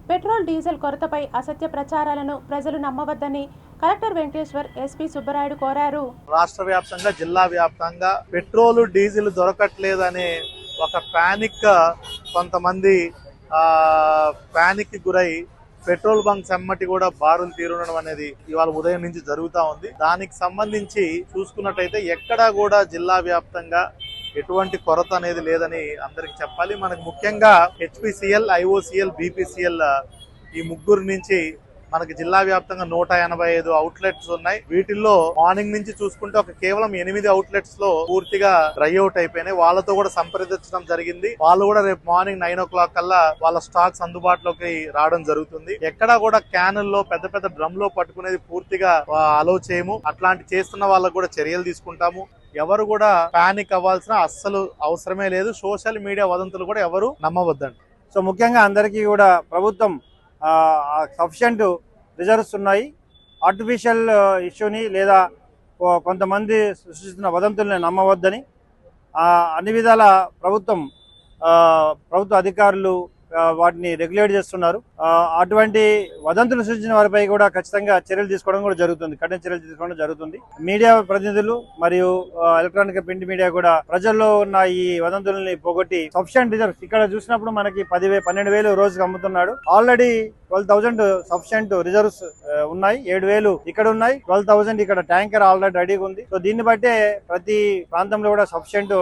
Petrol diesel కొరతపై అసత్య ప్రచారాలను ప్రజలు నమ్మవద్దని కలెక్టర్ వెంకటేశ్వర్ ఎస్పీ సుబ్బరాయుడు కోరారు. రాష్ట్ర వ్యాప్తంగా జిల్లా వ్యాప్తంగా పెట్రోల్ డీజిల్ దొరకట్లేదనే ఒక పానిక్ కొంతమంది పానిక్ గురై పెట్రోల్ బంక్స్ ఎమ్మటి కూడా బారులు తీరడం అనేది ఇవాళ ఉదయం నుంచి జరుగుతూ ఉంది. దానికి సంబంధించి చూసుకున్నట్టయితే ఎక్కడా కూడా జిల్లా వ్యాప్తంగా ఎటువంటి కొరత అనేది లేదని అందరికి చెప్పాలి. మనకు ముఖ్యంగా హెచ్పిసిఎల్, ఐఓసిఎల్, బిపిసిఎల్ ఈ ముగ్గురు నుంచి మనకి జిల్లా వ్యాప్తంగా 185 అవుట్లెట్స్ ఉన్నాయి. వీటిల్లో మార్నింగ్ నుంచి చూసుకుంటే ఒక కేవలం 8 అవుట్లెట్స్ లో పూర్తిగా డ్రై అవుట్ అయిపోయినాయి. వాళ్ళతో కూడా సంప్రదించడం జరిగింది. వాళ్ళు కూడా రేపు మార్నింగ్ 9 o'clock కల్లా వాళ్ళ స్టాక్స్ అందుబాటులోకి రావడం జరుగుతుంది. ఎక్కడా కూడా క్యానుల్లో పెద్ద పెద్ద డ్రమ్ లో పట్టుకునేది పూర్తిగా అలో చేయము. అట్లాంటి చేస్తున్న వాళ్ళకు కూడా చర్యలు తీసుకుంటాము. ఎవరు కూడా పానిక్ అవ్వాల్సిన అస్సలు అవసరమే లేదు. సోషల్ మీడియా వదంతులు కూడా ఎవరు నమ్మవద్దండి. సో ముఖ్యంగా అందరికీ కూడా ప్రభుత్వం సఫిషియంట్ రిజర్వ్స్ ఉన్నాయి. ఆర్టిఫిషియల్ ఇష్యూని లేదా కొంతమంది సృష్టిస్తున్న వదంతుల్ని నమ్మవద్దని అన్ని విధాల ప్రభుత్వ అధికారులు వాటిని రెగ్యులేట్ చేస్తున్నారు. అటువంటి వదంతులు సృష్టించిన వారిపై కూడా ఖచ్చితంగా చర్యలు తీసుకోవడం కూడా జరుగుతుంది, కఠిన చర్యలు తీసుకోవడం జరుగుతుంది. మీడియా ప్రతినిధులు మరియు ఎలక్ట్రానిక్ ప్రింట్ మీడియా కూడా ప్రజల్లో ఉన్న ఈ వదంతుల్ని పోగొట్టి సఫిషియంట్ రిజర్వ్స్ ఇక్కడ చూసినప్పుడు మనకి 12,000 రోజుకి అమ్ముతున్నాడు. ఆల్రెడీ 12,000 సఫిషియంట్ రిజర్వ్స్ ఉన్నాయి. 7,000 ఇక్కడ ఉన్నాయి, 12,000 ఇక్కడ ట్యాంకర్ ఆల్రెడీ రెడీగా ఉంది. సో దీన్ని బట్టే ప్రతి ప్రాంతంలో కూడా సఫిషియంట్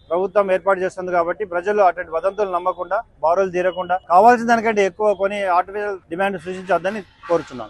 ప్రభుత్వం ఏర్పాటు చేస్తుంది. కాబట్టి ప్రజలు అటువంటి వదంతులు నమ్మకుండా, బారులు తీరకుండా, కావాల్సిన దానికంటే ఎక్కువ కొని ఆర్టిఫిషియల్ డిమాండ్ సృష్టించొద్దని కోరుచున్నాను.